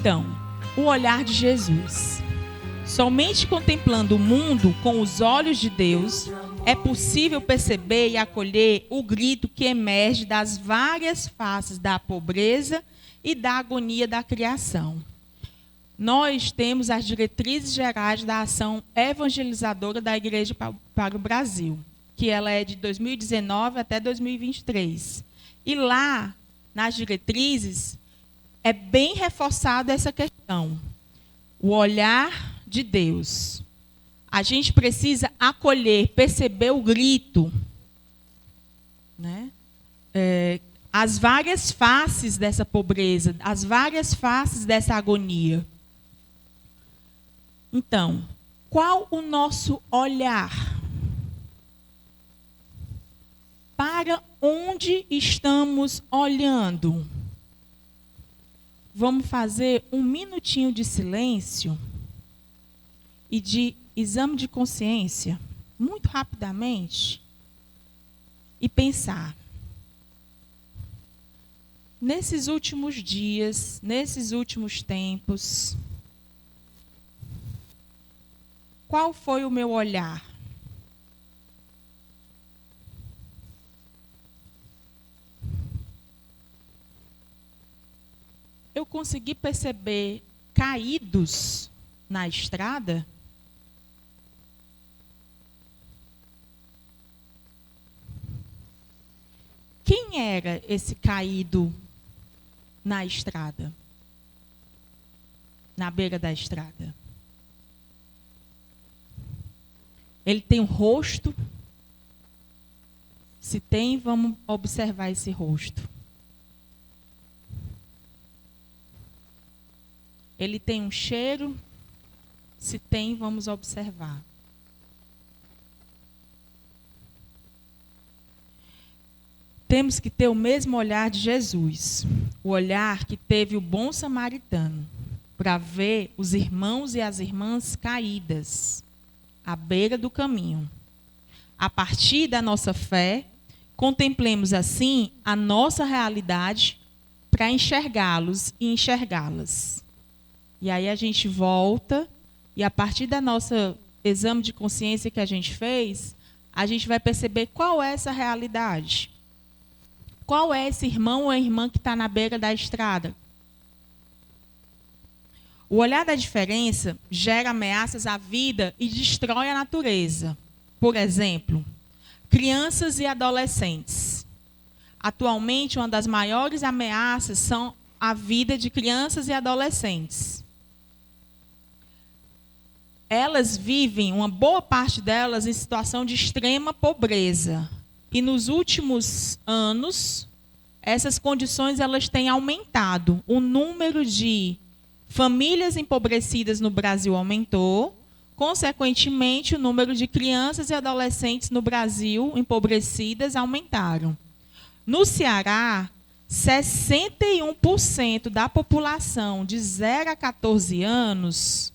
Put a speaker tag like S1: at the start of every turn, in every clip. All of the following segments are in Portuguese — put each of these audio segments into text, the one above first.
S1: Então, o olhar de Jesus. Somente contemplando o mundo com os olhos de Deus é possível perceber e acolher o grito que emerge das várias faces da pobreza e da agonia da criação. Nós temos as diretrizes gerais da ação evangelizadora da Igreja para o Brasil, que ela é de 2019 até 2023. E lá, nas diretrizes, é bem reforçada essa questão. O olhar de Deus. A gente precisa acolher, perceber o grito, né? As várias faces dessa pobreza, as várias faces dessa agonia. Então, qual o nosso olhar? Para onde estamos olhando? Vamos fazer um minutinho de silêncio e de exame de consciência, muito rapidamente, e pensar. Nesses últimos dias, nesses últimos tempos, qual foi o meu olhar? Eu consegui perceber caídos na estrada? Quem era esse caído na estrada? Na beira da estrada? Ele tem um rosto? Se tem, vamos observar esse rosto. Ele tem um cheiro? Se tem, vamos observar. Temos que ter o mesmo olhar de Jesus, o olhar que teve o bom samaritano, para ver os irmãos e as irmãs caídas, à beira do caminho. A partir da nossa fé, contemplemos assim a nossa realidade para enxergá-los e enxergá-las. E aí a gente volta e a partir da nossa exame de consciência que a gente fez, a gente vai perceber qual é essa realidade. Qual é esse irmão ou irmã que está na beira da estrada? O olhar da diferença gera ameaças à vida e destrói a natureza. Por exemplo, crianças e adolescentes. Atualmente, uma das maiores ameaças são a vida de crianças e adolescentes. Elas vivem, uma boa parte delas, em situação de extrema pobreza. E nos últimos anos, essas condições elas têm aumentado. O número de famílias empobrecidas no Brasil aumentou. Consequentemente, o número de crianças e adolescentes no Brasil empobrecidas aumentaram. No Ceará, 61% da população de 0 a 14 anos,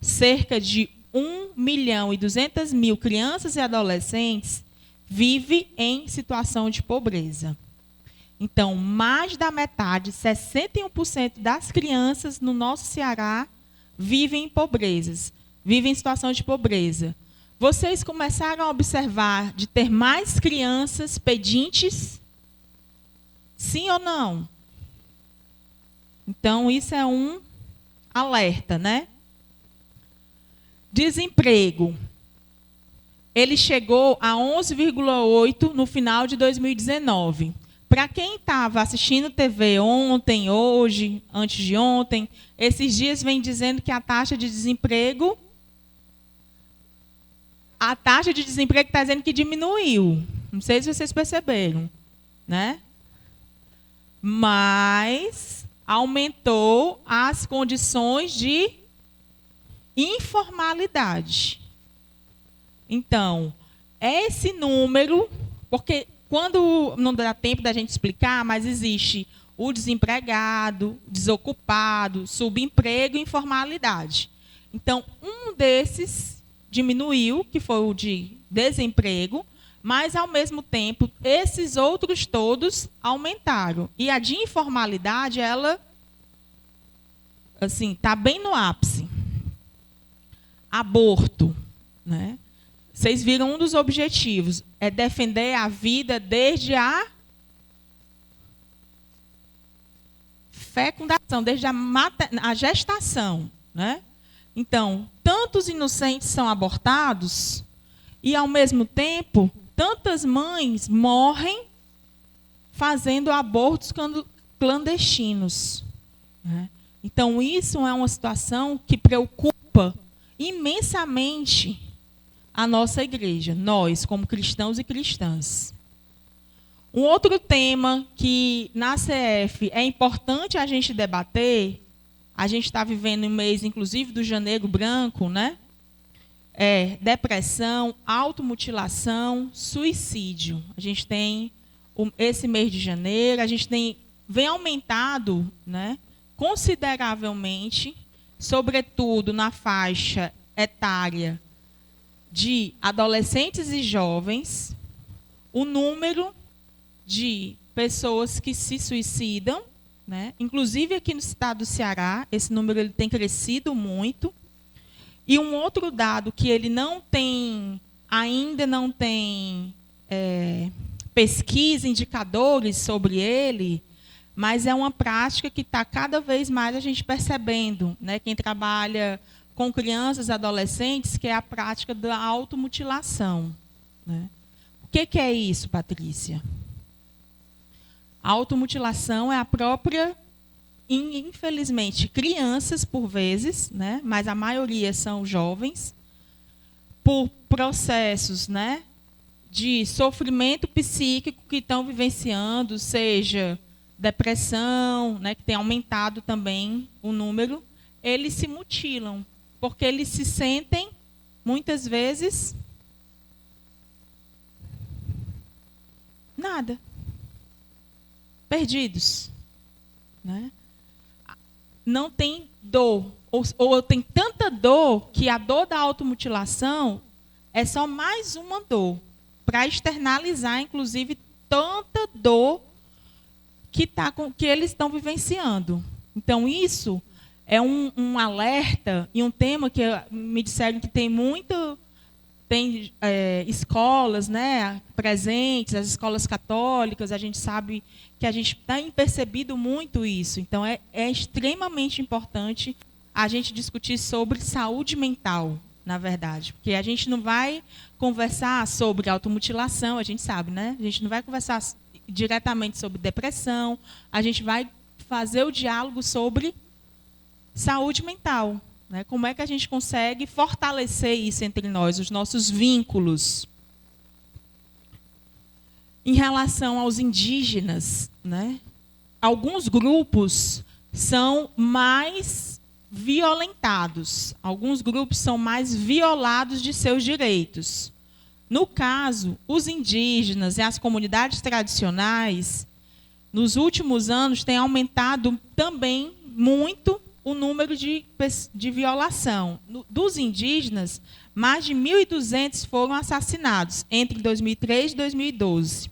S1: cerca de 1.200.000 crianças e adolescentes, vive em situação de pobreza. Então, mais da metade, 61% das crianças no nosso Ceará vivem em pobrezas, vivem em situação de pobreza. Vocês começaram a observar de ter mais crianças pedintes? Sim ou não? Então, isso é um alerta, né? Desemprego. Ele chegou a 11,8% no final de 2019. Para quem estava assistindo TV ontem, hoje, antes de ontem, esses dias vem dizendo que a taxa de desemprego está dizendo que diminuiu. Não sei se vocês perceberam, né? Mas aumentou as condições de informalidade. Então, esse número, porque quando não dá tempo da gente explicar, mas existe o desempregado, desocupado, subemprego e informalidade. Então, um desses diminuiu, que foi o de desemprego, mas, ao mesmo tempo, esses outros todos aumentaram. E a de informalidade, ela assim, está bem no ápice. Aborto, né? Vocês viram um dos objetivos, é defender a vida desde a fecundação, desde a gestação, né? Então, tantos inocentes são abortados e, ao mesmo tempo, tantas mães morrem fazendo abortos clandestinos, né? Então, isso é uma situação que preocupa imensamente a nossa igreja, nós, como cristãos e cristãs. Um outro tema que, na CF, é importante a gente debater, a gente está vivendo um mês, inclusive, do Janeiro Branco, né? É depressão, automutilação, suicídio. A gente tem esse mês de janeiro, a gente vem aumentado, né, consideravelmente, sobretudo na faixa etária de adolescentes e jovens, o número de pessoas que se suicidam, né? Inclusive aqui no estado do Ceará, esse número ele tem crescido muito. E um outro dado que ele ainda não tem pesquisa, indicadores sobre ele, mas é uma prática que está cada vez mais a gente percebendo, né? Quem trabalha com crianças e adolescentes, que é a prática da automutilação, né? O que é isso, Patrícia? A automutilação é a própria, infelizmente, crianças, por vezes, né? Mas a maioria são jovens, por processos, né, de sofrimento psíquico que estão vivenciando, seja depressão, né, que tem aumentado também o número, eles se mutilam, porque eles se sentem, muitas vezes, nada. Perdidos, né? Não tem dor, ou tem tanta dor que a dor da automutilação é só mais uma dor, para externalizar, inclusive, tanta dor que eles estão vivenciando. Então, isso é um alerta e um tema que me disseram que tem escolas, né, presentes, as escolas católicas, a gente sabe que a gente tem percebido muito isso. Então, é extremamente importante a gente discutir sobre saúde mental, na verdade. Porque a gente não vai conversar sobre automutilação, a gente sabe, né? A gente não vai conversar diretamente sobre depressão, a gente vai fazer o diálogo sobre saúde mental. Né? Como é que a gente consegue fortalecer isso entre nós, os nossos vínculos? Em relação aos indígenas, né? Alguns grupos são mais violentados, alguns grupos são mais violados de seus direitos. No caso, os indígenas e as comunidades tradicionais, nos últimos anos, têm aumentado também muito o número de violação. Dos indígenas, mais de 1.200 foram assassinados entre 2003 e 2012.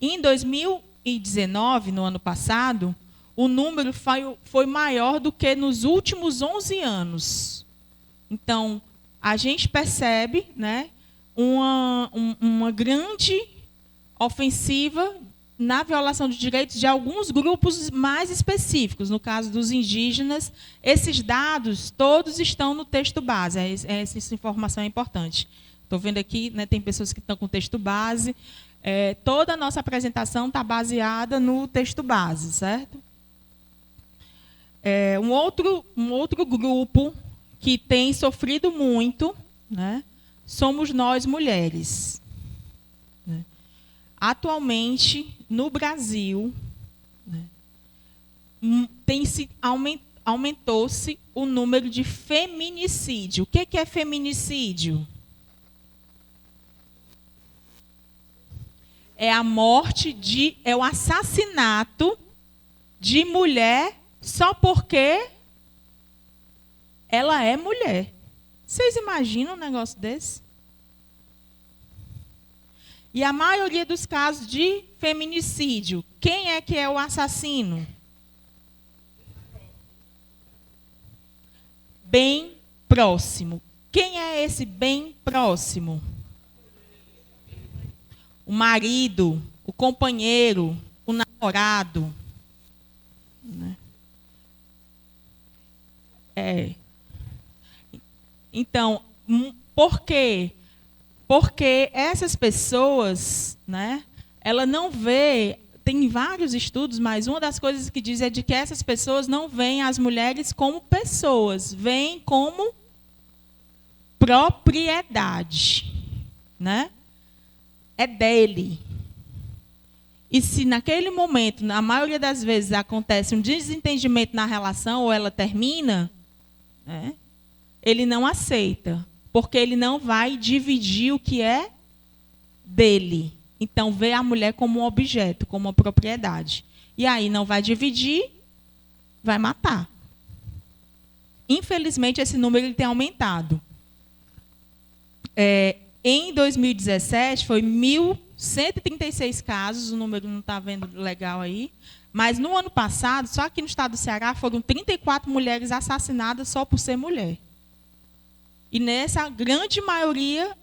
S1: Em 2019, no ano passado, o número foi maior do que nos últimos 11 anos. Então, a gente percebe, né, uma grande ofensiva na violação de direitos de alguns grupos mais específicos. No caso dos indígenas, esses dados todos estão no texto base. Essa informação é importante. Estou vendo aqui, né, tem pessoas que estão com texto base. Toda a nossa apresentação está baseada no texto base, certo? Um outro grupo que tem sofrido muito, né, somos nós, mulheres. Atualmente, no Brasil, né, aumentou-se o número de feminicídio. O que é feminicídio? É a morte é o assassinato de mulher só porque ela é mulher. Vocês imaginam um negócio desse? E a maioria dos casos de feminicídio, quem é que é o assassino? bem próximo. Quem é esse bem próximo? O marido, o companheiro, o namorado. Né? Então, por quê? Porque essas pessoas, né, ela não vê, tem vários estudos, mas uma das coisas que diz é de que essas pessoas não veem as mulheres como pessoas, veem como propriedade, né? É dele. E se naquele momento, na maioria das vezes, acontece um desentendimento na relação ou ela termina, né, ele não aceita, porque ele não vai dividir o que é dele. Então, vê a mulher como um objeto, como uma propriedade. E aí não vai dividir, vai matar. Infelizmente, esse número ele tem aumentado. Em 2017, foi 1.136 casos, o número não está vendo legal aí, mas no ano passado, só aqui no estado do Ceará, foram 34 mulheres assassinadas só por ser mulher. E nessa grande maioria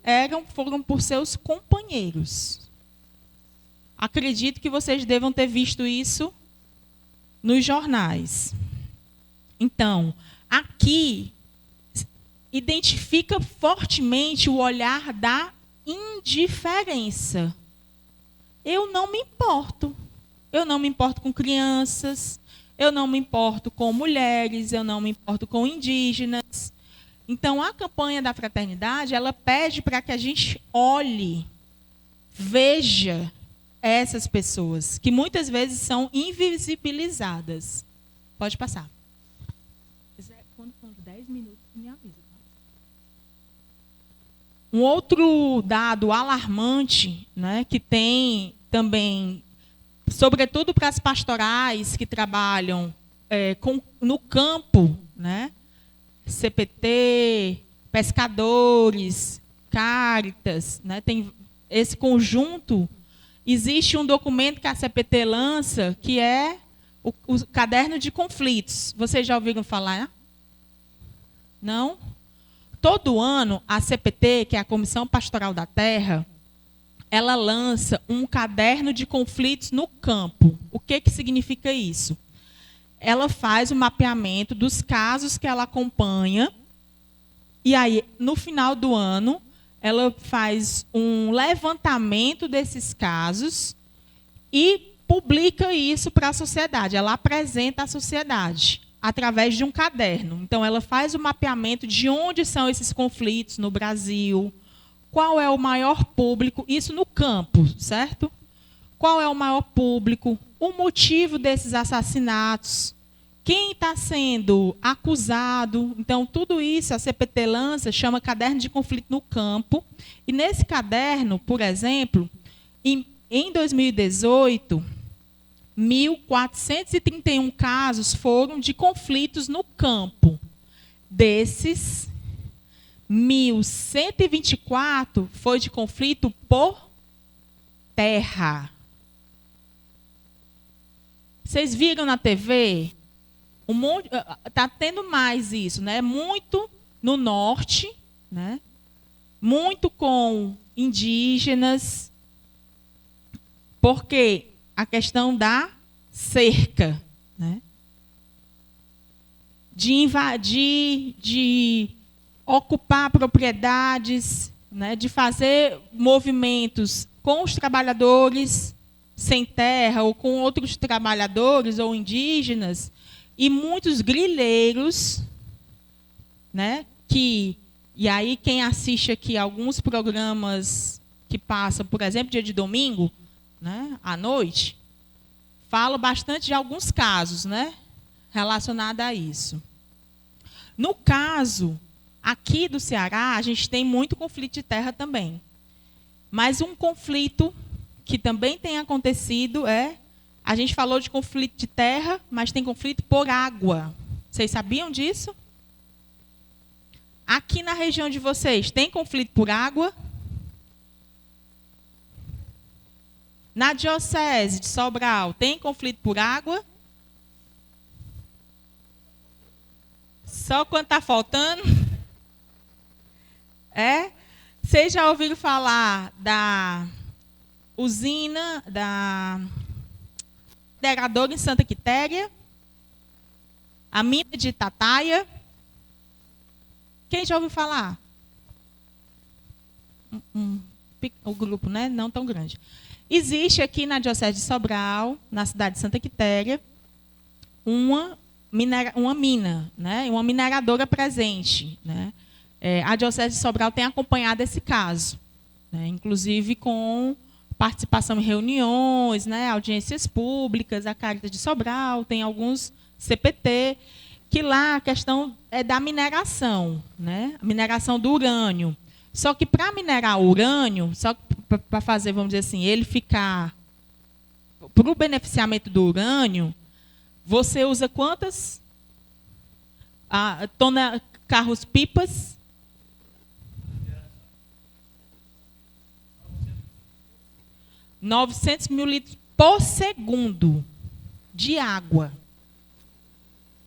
S1: foram por seus companheiros. Acredito que vocês devam ter visto isso nos jornais. Então, aqui identifica fortemente o olhar da indiferença. Eu não me importo. Eu não me importo com crianças, eu não me importo com mulheres, eu não me importo com indígenas. Então, a campanha da fraternidade, ela pede para que a gente olhe, veja essas pessoas, que muitas vezes são invisibilizadas. Pode passar. Quando for 10 minutos, me avisa. Tá? Um outro dado alarmante, né, que tem também, sobretudo para as pastorais que trabalham no campo, né, CPT, pescadores, Cáritas, né, tem esse conjunto. Existe um documento que a CPT lança, que é o caderno de conflitos. Vocês já ouviram falar? Não? Todo ano, a CPT, que é a Comissão Pastoral da Terra, ela lança um caderno de conflitos no campo. O que significa isso? Ela faz o mapeamento dos casos que ela acompanha, e aí, no final do ano, ela faz um levantamento desses casos e publica isso para a sociedade. Ela apresenta à sociedade através de um caderno. Então, ela faz o mapeamento de onde são esses conflitos no Brasil, qual é o maior público, isso no campo, certo? Qual é o maior público, o motivo desses assassinatos, quem está sendo acusado. Então, tudo isso a CPT lança, chama Caderno de Conflito no Campo. E nesse caderno, por exemplo, em 2018, 1.431 casos foram de conflitos no campo. Desses, 1.124 foi de conflito por terra. Vocês viram na TV? Está tendo mais isso, né? Muito no norte, né? Muito com indígenas, porque a questão da cerca, né? De invadir, de ocupar propriedades, né? De fazer movimentos com os trabalhadores sem terra ou com outros trabalhadores ou indígenas, e muitos grileiros, né, e aí quem assiste aqui alguns programas que passam, por exemplo, dia de domingo, né, à noite, fala bastante de alguns casos, né, relacionados a isso. No caso aqui do Ceará, a gente tem muito conflito de terra também. Mas um conflito que também tem acontecido a gente falou de conflito de terra, mas tem conflito por água. Vocês sabiam disso? Aqui na região de vocês, tem conflito por água? Na Diocese de Sobral, tem conflito por água? Só quando está faltando. Vocês já ouviram falar da usina, da mineradora em Santa Quitéria? A mina de Itataia? Quem já ouviu falar? O grupo, né? Não tão grande. Existe aqui na Diocese de Sobral, na cidade de Santa Quitéria, uma mina, né? Uma mineradora presente, né? A Diocese de Sobral tem acompanhado esse caso, né? Inclusive com participação em reuniões, né? Audiências públicas, a Caritas de Sobral, tem alguns CPT, que lá a questão é da mineração, né? A mineração do urânio. Só que para minerar o urânio, só para fazer, vamos dizer assim, ele ficar para o beneficiamento do urânio, você usa quantas carros-pipas? 900 mil litros por segundo de água.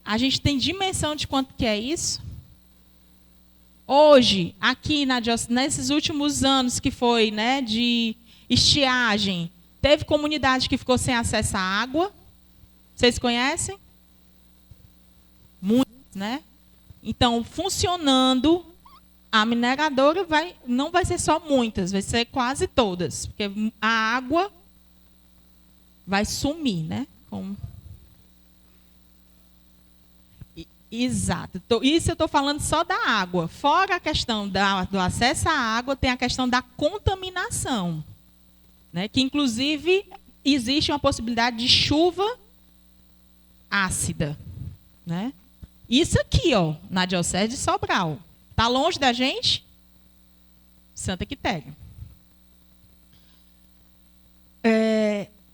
S1: A gente tem dimensão de quanto que é isso? Hoje, aqui nesses últimos anos que foi, né, de estiagem, teve comunidade que ficou sem acesso à água. Vocês conhecem? Muitos, né? Então, funcionando, a mineradora não vai ser só muitas, vai ser quase todas, porque a água vai sumir, né? Exato. Isso eu estou falando só da água. Fora a questão do acesso à água, tem a questão da contaminação, né? Que, inclusive, existe uma possibilidade de chuva ácida, né? Isso aqui, ó, na Diocese de Sobral. Está longe da gente? Santa Quitéria.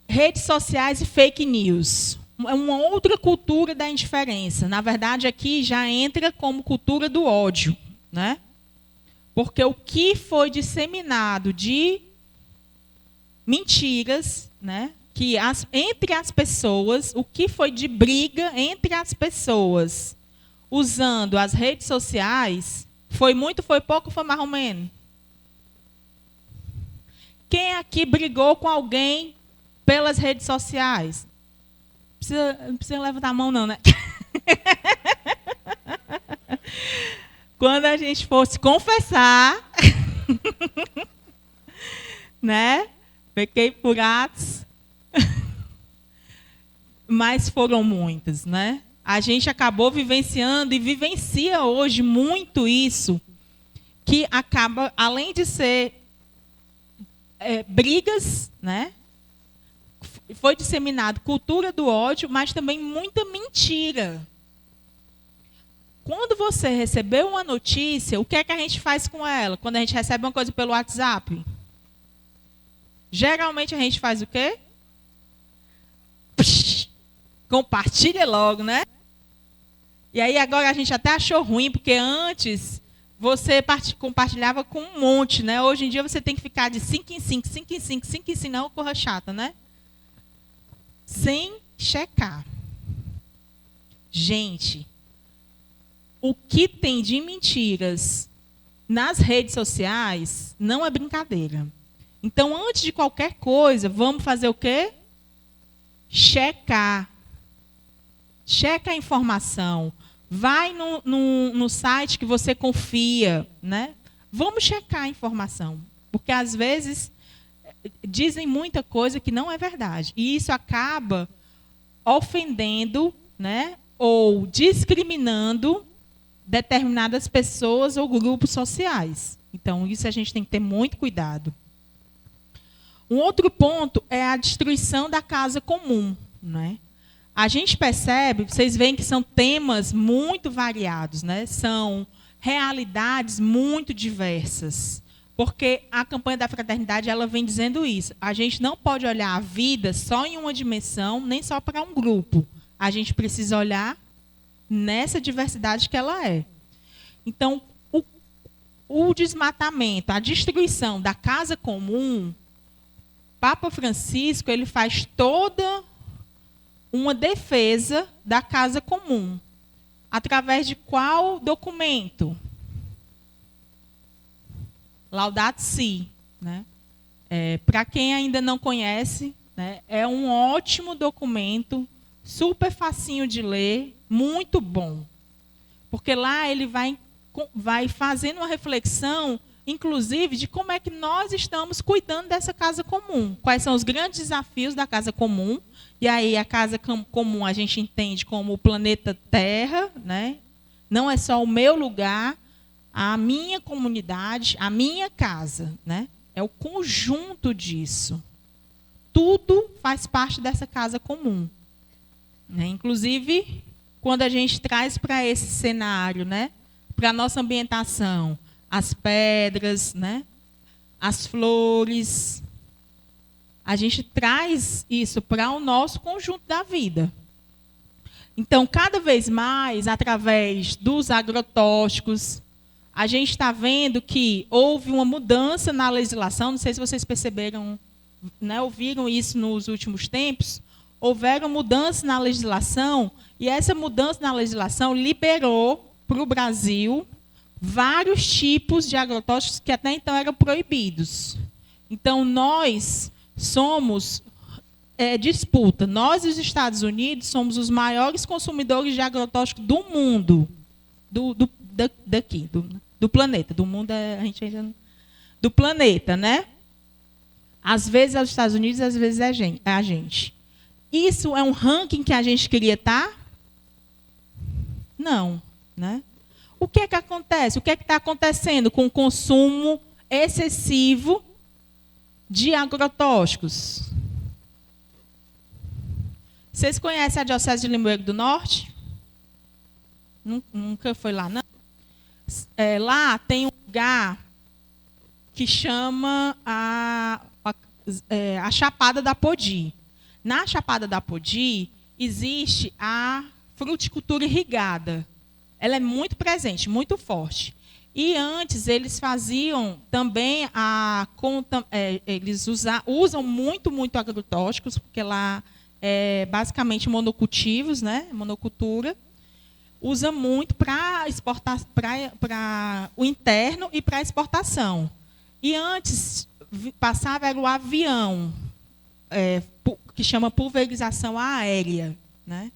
S1: Redes sociais e fake news. É uma outra cultura da indiferença. Na verdade, aqui já entra como cultura do ódio, né? Porque o que foi disseminado de mentiras, né? Que entre as pessoas, o que foi de briga entre as pessoas, usando as redes sociais, foi muito, foi pouco, foi mais ou menos? Quem aqui brigou com alguém pelas redes sociais? Não precisa levantar a mão, não, né? Quando a gente fosse confessar, né? Pequei por atos, mas foram muitas, né? A gente acabou vivenciando e vivencia hoje muito isso, que acaba, além de ser brigas, né? Foi disseminado cultura do ódio, mas também muita mentira. Quando você recebeu uma notícia, o que é que a gente faz com ela? Quando a gente recebe uma coisa pelo WhatsApp? Geralmente a gente faz o quê? Compartilha logo, né? E aí agora a gente até achou ruim, porque antes você compartilhava com um monte, né? Hoje em dia você tem que ficar de 5 em 5, 5 em 5, 5 em 5, não, corra chata, né? Sem checar. Gente, o que tem de mentiras nas redes sociais não é brincadeira. Então, antes de qualquer coisa, vamos fazer o quê? Checar. Checa a informação. Vai no site que você confia, né? Vamos checar a informação. Porque, às vezes, dizem muita coisa que não é verdade. E isso acaba ofendendo, né? Ou discriminando determinadas pessoas ou grupos sociais. Então, isso a gente tem que ter muito cuidado. Um outro ponto é a destruição da casa comum, né? A gente percebe, vocês veem que são temas muito variados, né? São realidades muito diversas. Porque a campanha da fraternidade ela vem dizendo isso. A gente não pode olhar a vida só em uma dimensão, nem só para um grupo. A gente precisa olhar nessa diversidade que ela é. Então, o desmatamento, a destruição da casa comum, Papa Francisco ele faz toda uma defesa da casa comum. Através de qual documento? Laudato Si, né? Para quem ainda não conhece, né, é um ótimo documento, super facinho de ler, muito bom. Porque lá ele vai fazendo uma reflexão, inclusive, de como é que nós estamos cuidando dessa casa comum. Quais são os grandes desafios da casa comum. E aí a casa comum a gente entende como o planeta Terra, né? Não é só o meu lugar, a minha comunidade, a minha casa, né? É o conjunto disso. Tudo faz parte dessa casa comum, né? Inclusive, quando a gente traz para esse cenário, né? Para a nossa ambientação, as pedras, né? As flores, a gente traz isso para o nosso conjunto da vida. Então, cada vez mais, através dos agrotóxicos, a gente está vendo que houve uma mudança na legislação, não sei se vocês perceberam, né, ouviram isso nos últimos tempos, houveram mudanças na legislação, e essa mudança na legislação liberou para o Brasil vários tipos de agrotóxicos que até então eram proibidos. Então, nós somos, disputa, nós e os Estados Unidos somos os maiores consumidores de agrotóxicos do mundo, do planeta. Do mundo, a gente ainda não, do planeta, né? Às vezes é os Estados Unidos, às vezes é a gente. Isso é um ranking que a gente queria estar? Não, né? O que é que acontece? O que é que está acontecendo com o consumo excessivo de agrotóxicos? Vocês conhecem a Diocese de Limoeiro do Norte? Nunca foi lá, não? Lá tem um lugar que chama a Chapada da Podi. Na Chapada da Podi existe a fruticultura irrigada. Ela é muito presente, muito forte. E antes eles faziam também eles usam muito agrotóxicos, porque lá é basicamente monocultivos, né? Monocultura. Usa muito para exportar, para o interno e para a exportação. E antes passava era o avião, que chama pulverização aérea, né?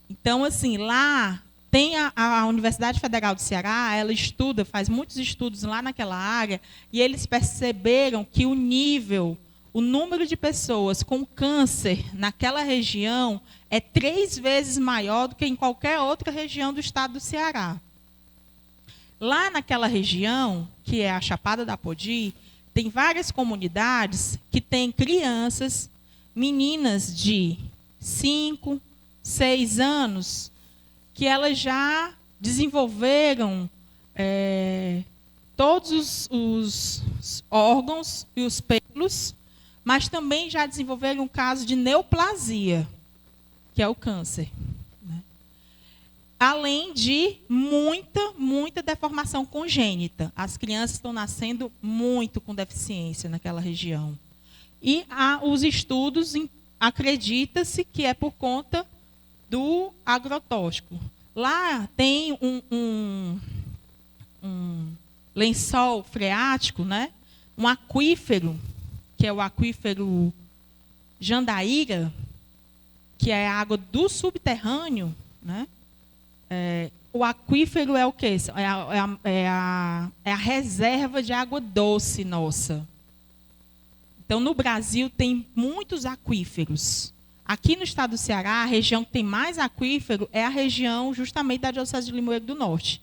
S1: Então, assim, lá tem a Universidade Federal do Ceará, ela estuda, faz muitos estudos lá naquela área, e eles perceberam que o número de pessoas com câncer naquela região é 3 vezes maior do que em qualquer outra região do estado do Ceará. Lá naquela região, que é a Chapada da Podi, tem várias comunidades que têm crianças, meninas de 5, 6 anos, que elas já desenvolveram todos os órgãos e os pelos, mas também já desenvolveram um caso de neoplasia, que é o câncer, né? Além de muita deformação congênita. As crianças estão nascendo muito com deficiência naquela região. E os estudos, acredita-se que é por conta do agrotóxico. Lá tem um lençol freático, né? Um aquífero, que é o aquífero Jandaíra, que é a água do subterrâneo, né? O aquífero é o quê? É a reserva de água doce nossa. Então, no Brasil, tem muitos aquíferos. Aqui no estado do Ceará, a região que tem mais aquífero é a região justamente da Diocese de Limoeiro do Norte.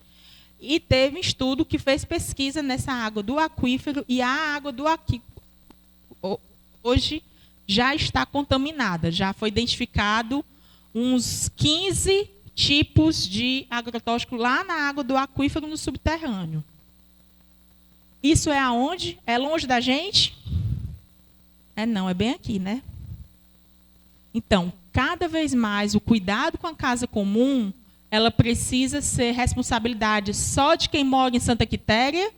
S1: E teve um estudo que fez pesquisa nessa água do aquífero, e a água do aquífero hoje já está contaminada. Já foi identificado uns 15 tipos de agrotóxico lá na água do aquífero no subterrâneo. Isso é aonde? É longe da gente? Não, é bem aqui, né? Então, cada vez mais o cuidado com a casa comum, ela precisa ser responsabilidade só de quem mora em Santa Quitéria?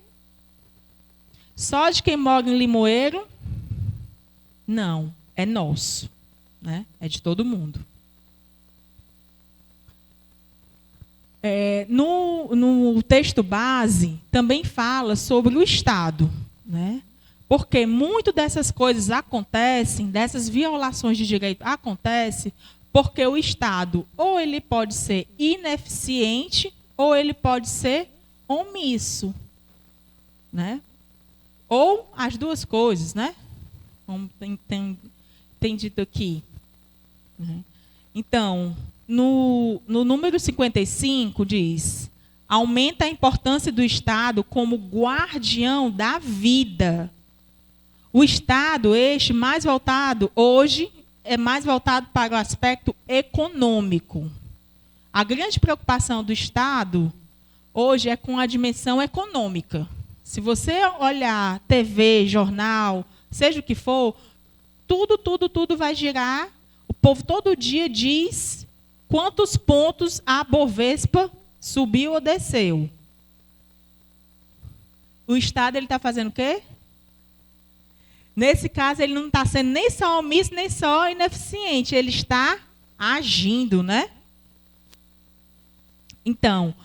S1: Só de quem mora em Limoeiro? Não, é nosso, né? É de todo mundo. No texto base, também fala sobre o Estado, né? Porque muito dessas coisas acontecem, dessas violações de direito acontecem, porque o Estado, ou ele pode ser ineficiente, ou ele pode ser omisso, né? Ou as duas coisas, né? Como tem dito aqui, né? Então, no número 55 diz: aumenta a importância do Estado como guardião da vida. O Estado, hoje, é mais voltado para o aspecto econômico. A grande preocupação do Estado hoje é com a dimensão econômica. Se você olhar TV, jornal, seja o que for, tudo vai girar. O povo todo dia diz quantos pontos a Bovespa subiu ou desceu. O Estado está fazendo o quê? Nesse caso, ele não está sendo nem só omisso, nem só ineficiente. Ele está agindo, né? Então,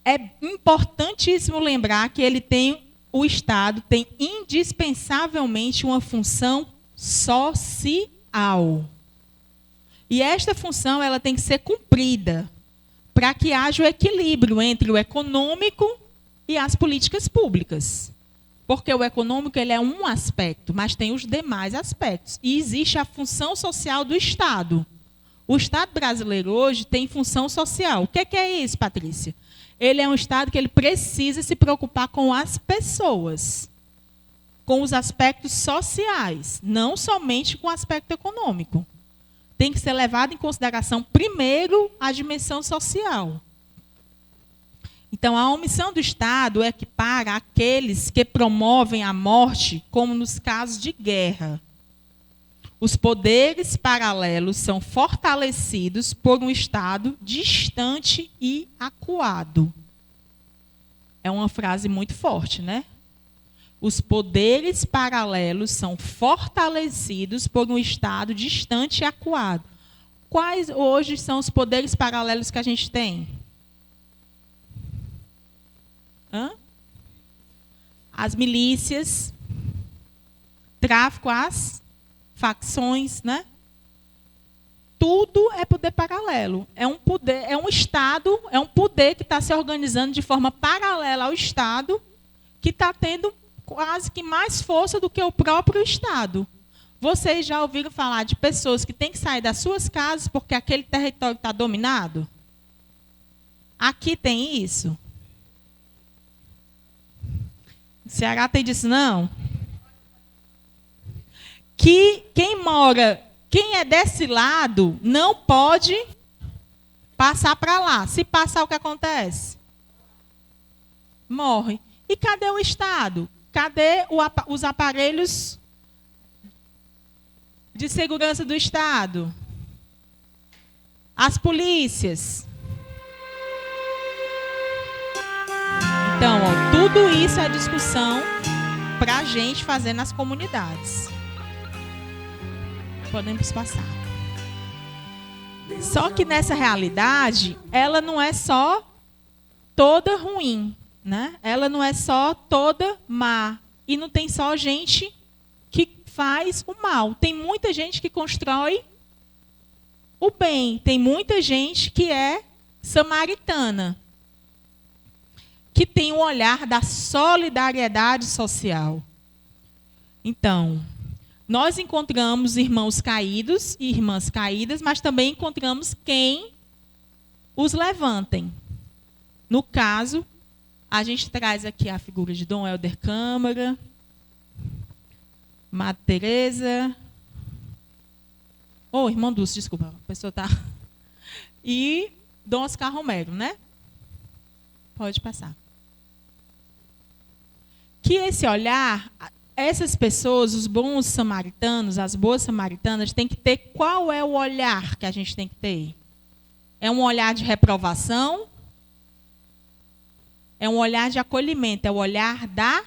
S1: é importantíssimo lembrar que o Estado tem indispensavelmente uma função social. E esta função ela tem que ser cumprida para que haja o equilíbrio entre o econômico e as políticas públicas. Porque o econômico ele é um aspecto, mas tem os demais aspectos. E existe a função social do Estado. O Estado brasileiro hoje tem função social. O que é isso, Patrícia? Ele é um Estado que ele precisa se preocupar com as pessoas, com os aspectos sociais, não somente com o aspecto econômico. Tem que ser levado em consideração, primeiro, a dimensão social. Então, a omissão do Estado equipara aqueles que promovem a morte, como nos casos de guerra. Os poderes paralelos são fortalecidos por um Estado distante e acuado. É uma frase muito forte, né? Os poderes paralelos são fortalecidos por um Estado distante e acuado. Quais hoje são os poderes paralelos que a gente tem? As milícias, tráfico, as facções, né? Tudo é poder paralelo. É um Estado, é um poder que está se organizando de forma paralela ao Estado, que está tendo quase que mais força do que o próprio Estado. Vocês já ouviram falar de pessoas que têm que sair das suas casas porque aquele território está dominado? Aqui tem isso? O Ceará tem disso, não? Que quem é desse lado, não pode passar para lá. Se passar, o que acontece? Morre. E cadê o Estado? Cadê os aparelhos de segurança do Estado? As polícias? Então, tudo isso é discussão para a gente fazer nas comunidades. Podemos passar. Só que nessa realidade, ela não é só toda ruim, né? Ela não é só toda má. E não tem só gente que faz o mal. Tem muita gente que constrói o bem. Tem muita gente que é samaritana, que tem o olhar da solidariedade social. Então, nós encontramos irmãos caídos e irmãs caídas, mas também encontramos quem os levantem. No caso, a gente traz aqui a figura de Dom Helder Câmara, Madre Teresa, irmão Dulce, desculpa, a pessoa está... E Dom Oscar Romero, né? Pode passar. Que esse olhar, essas pessoas, os bons samaritanos, as boas samaritanas, têm que ter qual é o olhar que a gente tem que ter? É um olhar de reprovação? É um olhar de acolhimento, é o olhar da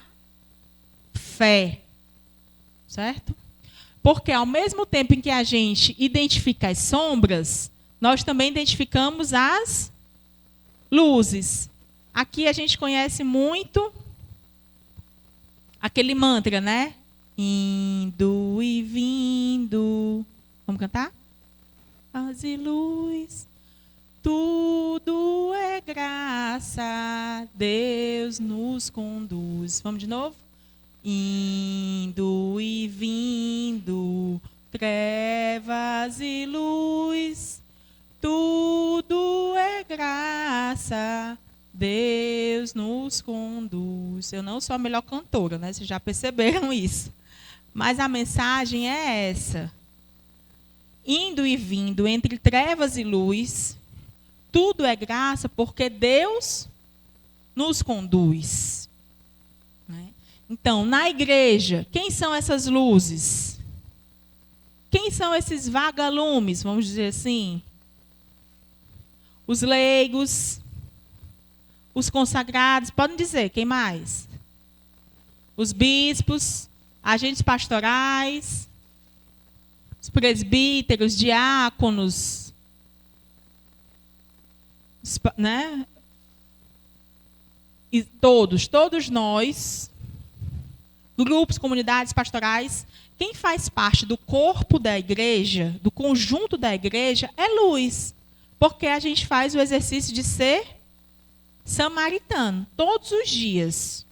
S1: fé. Certo? Porque ao mesmo tempo em que a gente identifica as sombras, nós também identificamos as Luzes. Aqui a gente conhece muito aquele mantra, né? Indo e vindo. Vamos cantar? Paz e luz. Tudo é graça. Deus nos conduz. Vamos de novo? Indo e vindo. Trevas e luz. Tudo é graça. Deus nos conduz. Eu não sou a melhor cantora, né? Vocês já perceberam isso. Mas a mensagem é essa. Indo e vindo entre trevas e luz, tudo é graça porque Deus nos conduz. Né? Então, na igreja, quem são essas luzes? Quem são esses vagalumes, vamos dizer assim? Os leigos, os consagrados, podem dizer, quem mais? Os bispos, agentes pastorais, os presbíteros, diáconos, né? E todos nós, grupos, comunidades pastorais, quem faz parte do corpo da igreja, do conjunto da igreja, é luz. Porque a gente faz o exercício de ser samaritano, todos os dias.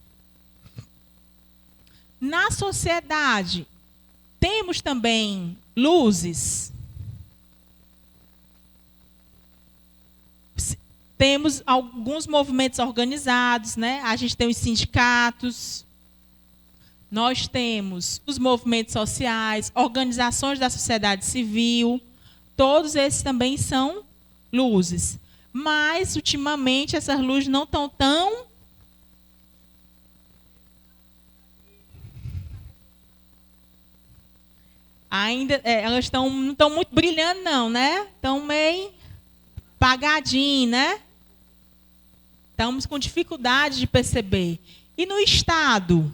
S1: Na sociedade, temos também luzes. Temos alguns movimentos organizados, né? A gente tem os sindicatos, nós temos os movimentos sociais, organizações da sociedade civil, todos esses também são luzes. Mas, ultimamente, essas luzes não estão tão... Ainda, elas não estão muito brilhando, não, né? Estão meio apagadinhas, né? Estamos com dificuldade de perceber. E no Estado?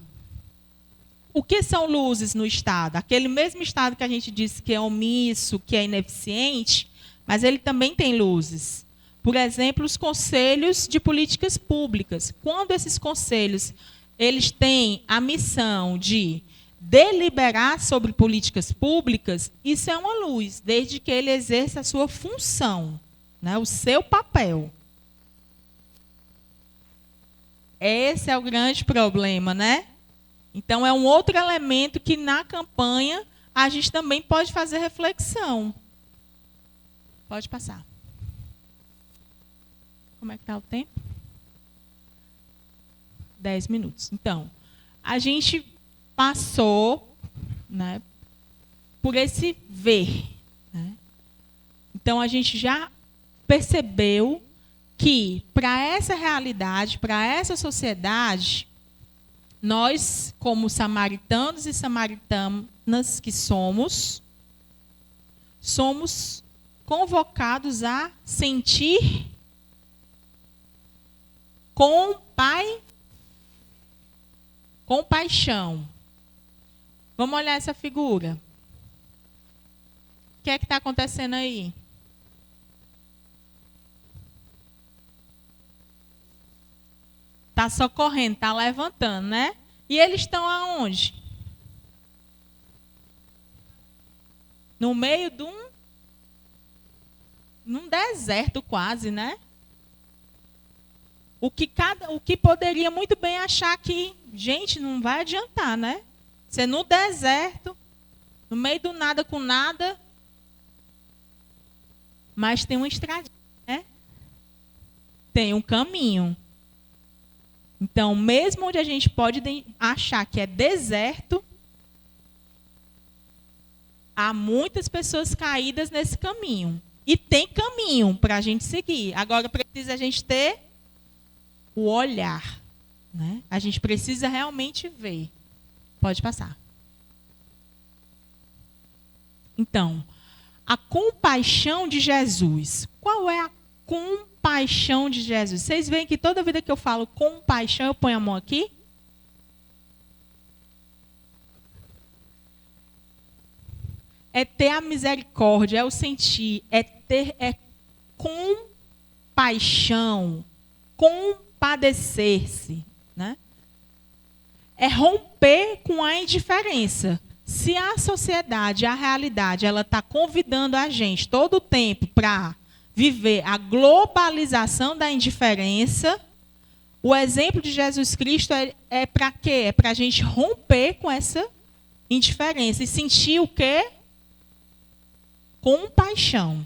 S1: O que são luzes no Estado? Aquele mesmo Estado que a gente disse que é omisso, que é ineficiente, mas ele também tem luzes. Por exemplo, os conselhos de políticas públicas. Quando esses conselhos eles têm a missão de deliberar sobre políticas públicas, isso é uma luz, desde que ele exerça a sua função, né, o seu papel. Esse é o grande problema, né? Então, é um outro elemento que na campanha a gente também pode fazer reflexão. Pode passar. Como é que está o tempo? 10 minutos. Então, a gente passou, né, por esse ver. Né? Então, a gente já percebeu que, para essa realidade, para essa sociedade, nós, como samaritanos e samaritanas que somos convocados a sentir compaixão. Vamos olhar essa figura. O que é que está acontecendo aí? Está socorrendo, está levantando, né? E eles estão aonde? No meio de num deserto quase, né? O que poderia muito bem achar que, gente, não vai adiantar, né? Você no deserto, no meio do nada com nada, mas tem uma estradinha, né? Tem um caminho. Então, mesmo onde a gente pode achar que é deserto, há muitas pessoas caídas nesse caminho. E tem caminho para a gente seguir. Agora, precisa a gente ter o olhar. Né? A gente precisa realmente ver. Pode passar. Então, a compaixão de Jesus. Qual é a compaixão de Jesus? Vocês veem que toda vida que eu falo compaixão, eu ponho a mão aqui? É ter a misericórdia, é o sentir, é compaixão, compadecer-se, né? É romper com a indiferença. Se a sociedade, a realidade, ela está convidando a gente todo o tempo para viver a globalização da indiferença, o exemplo de Jesus Cristo é para quê? É para a gente romper com essa indiferença e sentir o quê? Compaixão.